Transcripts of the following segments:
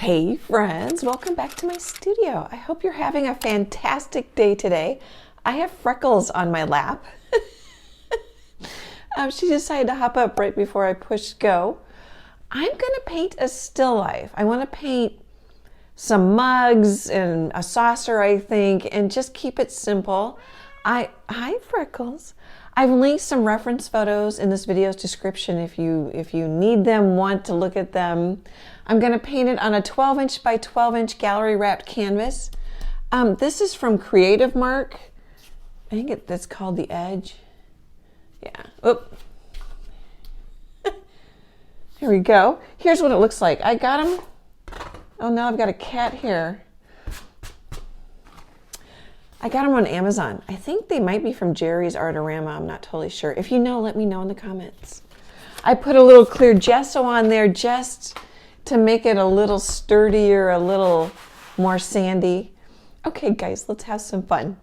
Hey friends, welcome back to my studio. I hope you're having a fantastic day today. I have Freckles on my lap. She decided to hop up right before I pushed go. I'm gonna paint a still life. I wanna paint some mugs and a saucer, I think, and just keep it simple. Hi Freckles. I've linked some reference photos in this video's description if you need them, want to look at them. I'm going to paint it on a 12-inch by 12-inch gallery wrapped canvas. This is from Creative Mark. I think that's called The Edge. Yeah. Oop. Here we go. Here's what it looks like. I got them. Oh, now I've got a cat here. I got them on Amazon. I think they might be from Jerry's Artorama. I'm not totally sure. If you know, let me know in the comments. I put a little clear gesso on there just to make it a little sturdier, a little more sandy. Okay, guys, let's have some fun.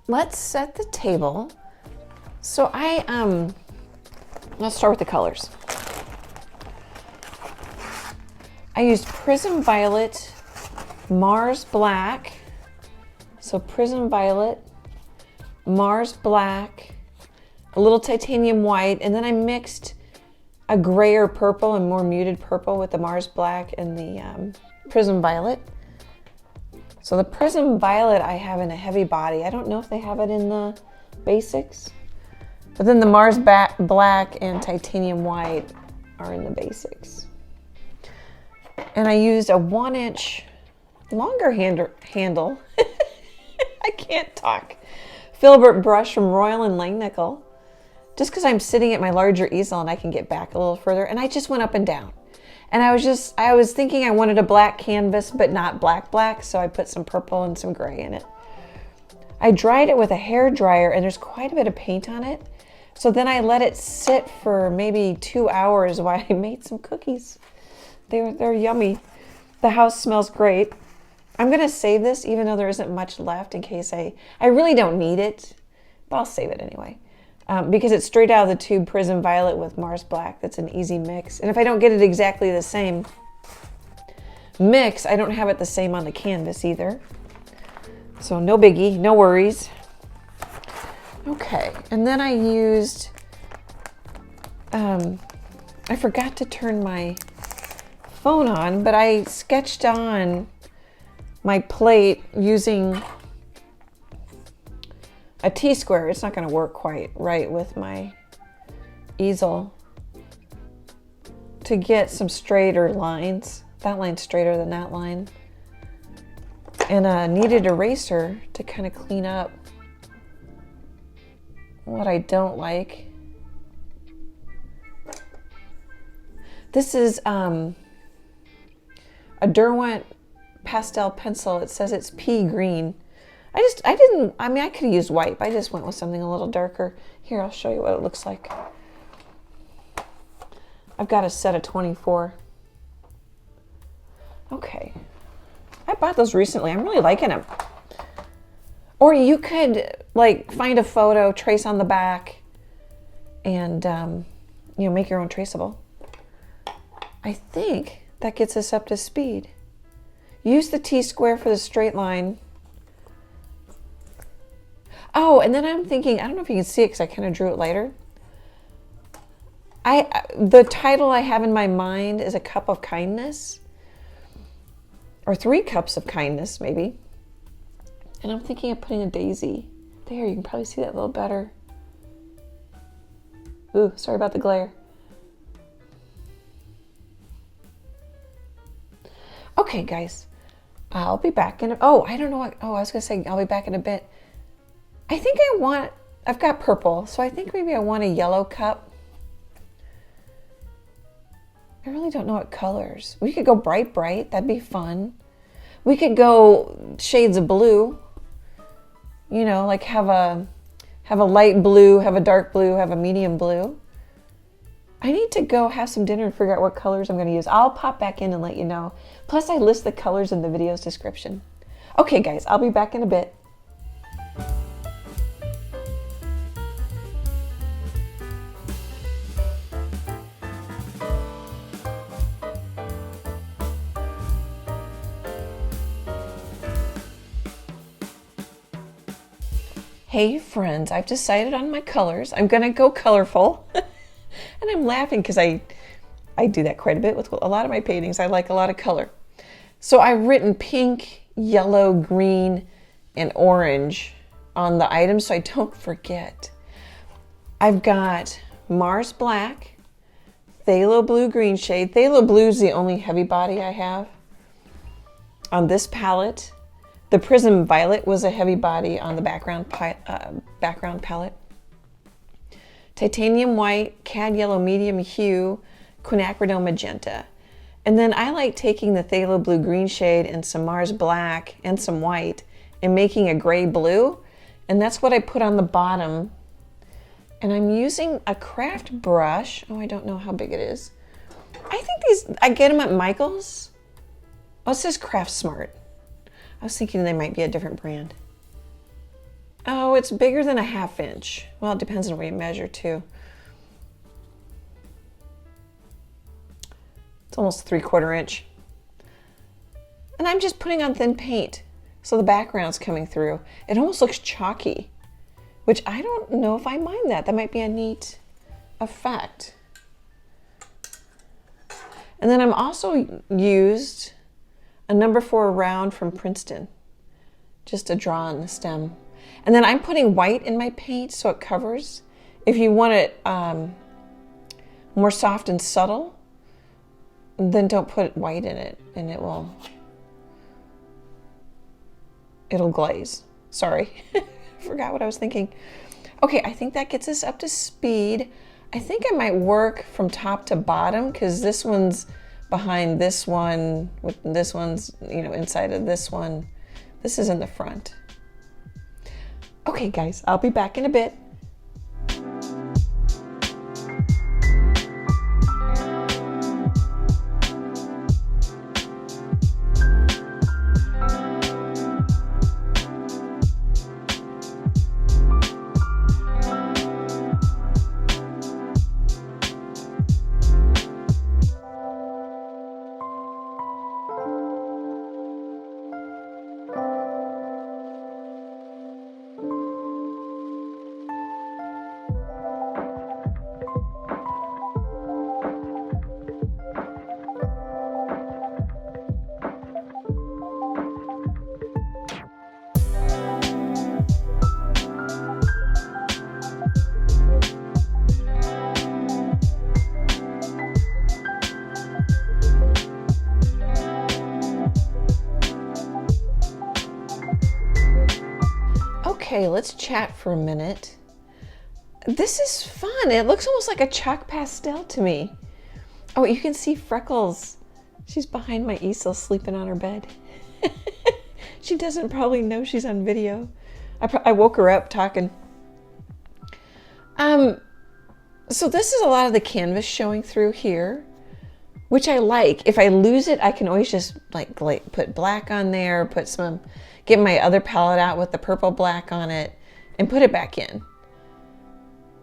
Let's set the table. So let's start with the colors. I used Prism Violet, Mars Black. So Prism Violet, Mars Black, a little titanium white, and then I mixed a grayer purple and more muted purple with the Mars Black and the Prism Violet. So the Prism Violet I have in a heavy body. I don't know if they have it in the basics, but then the Mars Black and Titanium White are in the basics. And I used a 1-inch longer handle. I can't talk. Filbert brush from Royal and Langnickel, just because I'm sitting at my larger easel and I can get back a little further. And I just went up and down. And I was thinking I wanted a black canvas, but not black, so I put some purple and some gray in it. I dried it with a hair dryer, and there's quite a bit of paint on it. So then I let it sit for maybe 2 hours while I made some cookies. They're yummy. The house smells great. I'm gonna save this, even though there isn't much left, in case I really don't need it, but I'll save it anyway. Because it's straight out of the tube Prism Violet with Mars Black. That's an easy mix. And if I don't get it exactly the same mix, I don't have it the same on the canvas either. So no biggie, no worries. Okay, and then I used, I forgot to turn my phone on, but I sketched on my plate using a T-square. It's not going to work quite right with my easel to get some straighter lines. That line's straighter than that line. And a kneaded eraser to kind of clean up what I don't like. This is a Derwent pastel pencil. It says it's pea green. I could have used white, but I just went with something a little darker. Here, I'll show you what it looks like. I've got a set of 24. Okay. I bought those recently. I'm really liking them. Or you could like find a photo, trace on the back, and make your own traceable. I think that gets us up to speed. Use the T-square for the straight line. Oh, and then I'm thinking, I don't know if you can see it because I kind of drew it later. The title I have in my mind is A Cup of Kindness, or 3 Cups of Kindness, maybe. And I'm thinking of putting a daisy. There, you can probably see that a little better. Ooh, sorry about the glare. Okay, guys, I'll be back in oh, I don't know what, oh, I was gonna say I'll be back in a bit. I think I've got purple, so I think maybe I want a yellow cup. I really don't know what colors. We could go bright, that'd be fun. We could go shades of blue, you know, like have a light blue, have a dark blue, have a medium blue. I need to go have some dinner and figure out what colors I'm going to use. I'll pop back in and let you know. Plus, I list the colors in the video's description. Okay, guys, I'll be back in a bit. Hey, friends, I've decided on my colors. I'm going to go colorful. And I'm laughing because I do that quite a bit with a lot of my paintings. I like a lot of color. So I've written pink, yellow, green, and orange on the items so I don't forget. I've got Mars Black, Phthalo Blue green shade. Phthalo Blue is the only heavy body I have on this palette. The Prism Violet was a heavy body on the background palette. Titanium White, Cad Yellow Medium Hue, Quinacridone Magenta. And then I like taking the Phthalo Blue green shade and some Mars Black and some white and making a gray blue. And that's what I put on the bottom. And I'm using a craft brush. Oh, I don't know how big it is. I think these, I get them at Michael's. Oh, it says Craft Smart. I was thinking they might be a different brand. Oh, it's bigger than a 1/2 inch. Well, it depends on where you measure too. It's almost 3/4 inch. And I'm just putting on thin paint, so the background's coming through. It almost looks chalky, which I don't know if I mind that. That might be a neat effect. And then I'm also used a number 4 round from Princeton, just to draw on the stem. And then I'm putting white in my paint so it covers. If you want it more soft and subtle, then don't put white in it and it'll glaze. Sorry, forgot what I was thinking. Okay, I think that gets us up to speed. I think I might work from top to bottom because this one's behind this one, with this one's, you know, inside of this one. This is in the front. Okay, guys, I'll be back in a bit. Okay, let's chat for a minute. This is fun. It looks almost like a chalk pastel to me. Oh, you can see Freckles. She's behind my easel sleeping on her bed. She doesn't probably know she's on video. I woke her up talking. So this is a lot of the canvas showing through here, which I like. If I lose it, I can always just like put black on there, get my other palette out with the purple black on it and put it back in.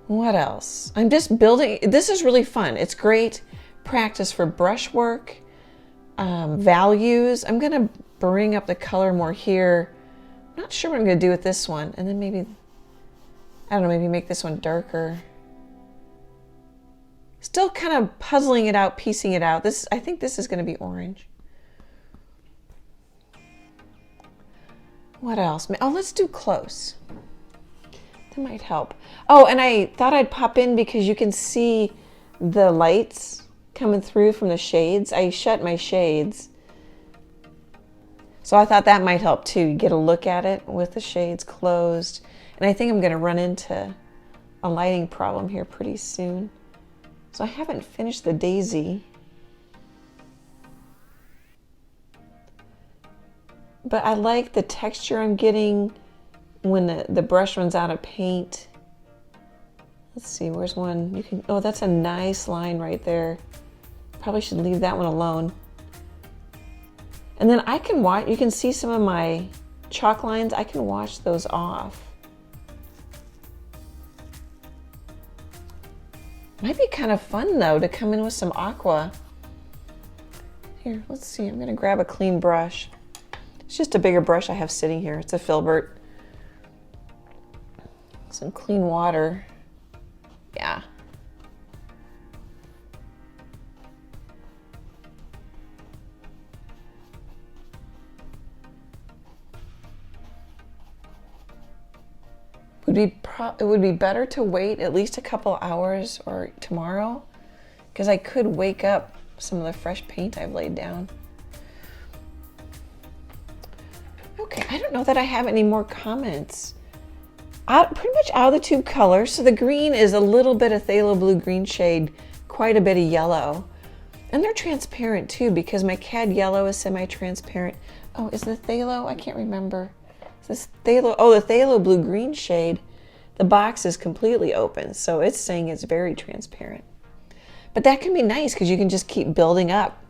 What else? I'm just building. This is really fun. It's great practice for brush work, values. I'm gonna bring up the color more here. I'm not sure what I'm gonna do with this one. And then maybe, I don't know, maybe make this one darker. Still kind of puzzling it out, piecing it out. I think this is gonna be orange. What else? Oh, let's do close. That might help. Oh, and I thought I'd pop in because you can see the lights coming through from the shades. I shut my shades So I thought that might help too. You get a look at it with the shades closed. And I think I'm going to run into a lighting problem here pretty soon. So I haven't finished the daisy. But I like the texture I'm getting when the brush runs out of paint. Let's see, where's one? You can, oh, that's a nice line right there. Probably should leave that one alone. And then I can watch, you can see some of my chalk lines. I can wash those off. Might be kind of fun though to come in with some aqua. Here, let's see, I'm gonna grab a clean brush. It's just a bigger brush I have sitting here. It's a filbert. Some clean water. Yeah. It would be better to wait at least a couple hours or tomorrow, because I could wake up some of the fresh paint I've laid down. Okay, I don't know that I have any more comments. Pretty much out of the tube colors. So the green is a little bit of phthalo blue green shade, quite a bit of yellow. And they're transparent too, because my cad yellow is semi-transparent. Oh, is the phthalo? I can't remember. Is this phthalo? Oh, the phthalo blue green shade. The box is completely open, so it's saying it's very transparent. But that can be nice because you can just keep building up.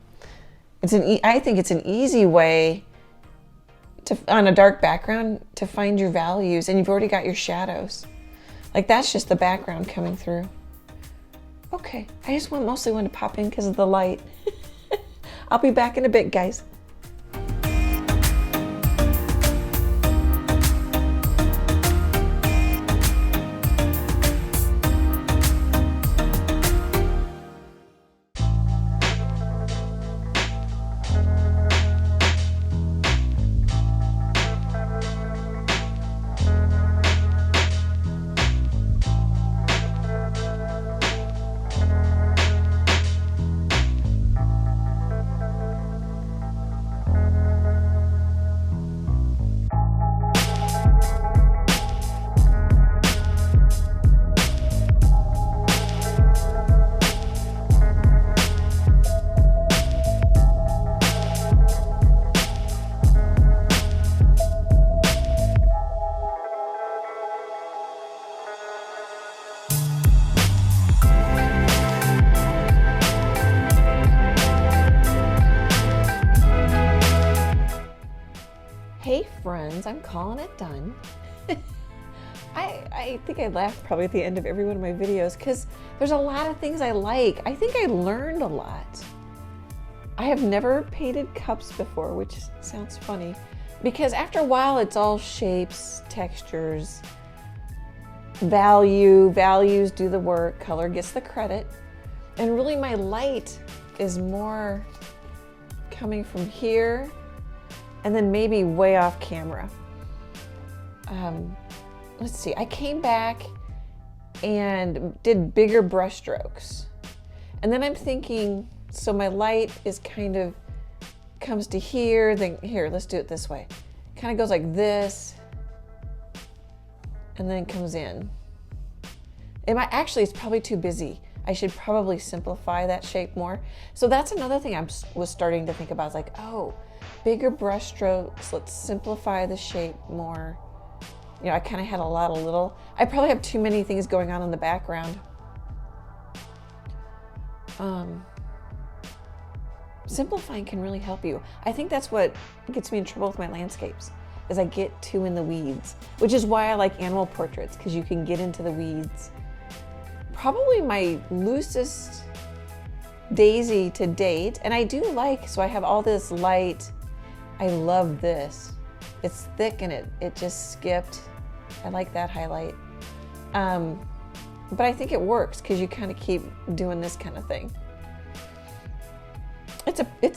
I think it's an easy way to, on a dark background, to find your values, and you've already got your shadows. Like that's just the background coming through. Okay, I just mostly want to pop in because of the light. I'll be back in a bit, guys. Hey friends, I'm calling it done. I think I laugh probably at the end of every one of my videos because there's a lot of things I like. I think I learned a lot. I have never painted cups before, which sounds funny, because after a while it's all shapes, textures, values do the work, color gets the credit, and really my light is more coming from here and then maybe way off camera. Let's see, I came back and did bigger brush strokes. And then I'm thinking, so my light is kind of comes to here, then here, let's do it this way. Kind of goes like this, and then comes in. Actually, it's probably too busy. I should probably simplify that shape more. So that's another thing I was starting to think about. It's like, oh, bigger brush strokes, let's simplify the shape more. You know, I kind of had a lot of little, I probably have too many things going on in the background. Simplifying can really help you. I think that's what gets me in trouble with my landscapes, is I get too in the weeds, which is why I like animal portraits, because you can get into the weeds. Probably my loosest daisy to date, and I do like, so I have all this light. I love this. It's thick and it just skipped. I like that highlight. But I think it works because you kind of keep doing this kind of thing.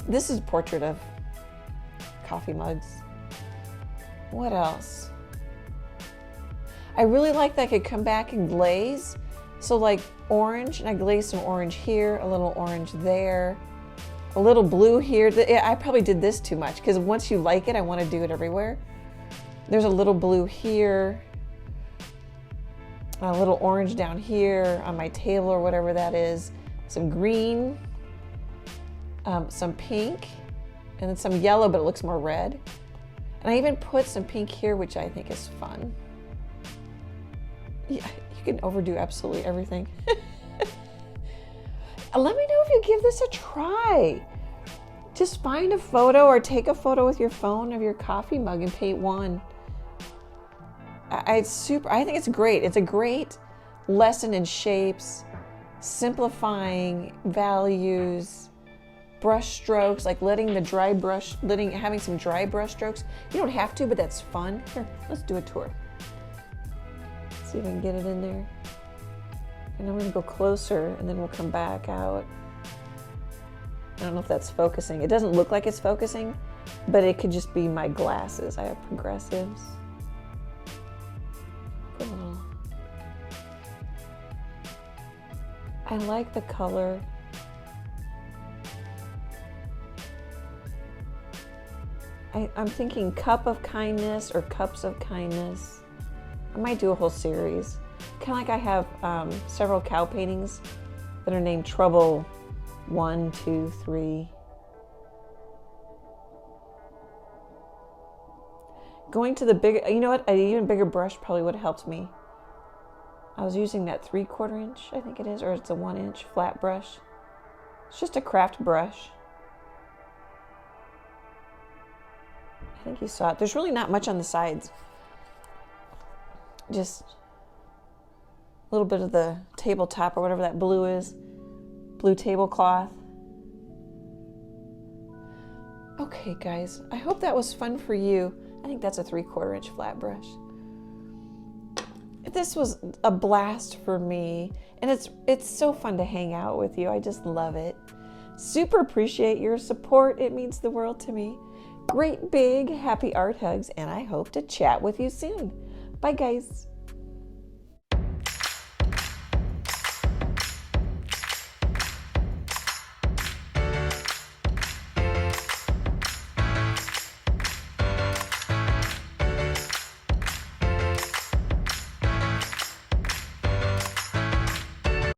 This is a portrait of coffee mugs. What else? I really like that I could come back and glaze. So like orange, and I glaze some orange here, a little orange there. A little blue here. I probably did this too much because once you like it, I want to do it everywhere. There's a little blue here. A little orange down here on my table or whatever that is. Some green, some pink, and then some yellow, but it looks more red. And I even put some pink here, which I think is fun. Yeah, you can overdo absolutely everything. Let me know if you give this a try. Just find a photo or take a photo with your phone of your coffee mug and paint one. I think it's great. It's a great lesson in shapes, simplifying values, brush strokes, like having some dry brush strokes. You don't have to, but that's fun. Here, let's do a tour. See if I can get it in there. And I'm going to go closer and then we'll come back out. I don't know if that's focusing. It doesn't look like it's focusing, but it could just be my glasses. I have progressives. I like the color. I'm thinking cup of kindness or cups of kindness. I might do a whole series. Kind of like I have several cow paintings that are named Trouble 1, 2, 3. Going to the bigger, you know what? An even bigger brush probably would have helped me. I was using that 3/4 inch, I think it is, or it's a 1 inch flat brush. It's just a craft brush. I think you saw it. There's really not much on the sides. Just a little bit of the tabletop or whatever that blue is. Blue tablecloth. Okay, guys. I hope that was fun for you. I think that's a 3/4 inch flat brush. This was a blast for me, and it's so fun to hang out with you. I just love it. Super appreciate your support. It means the world to me. Great big happy art hugs, and I hope to chat with you soon. Bye, guys.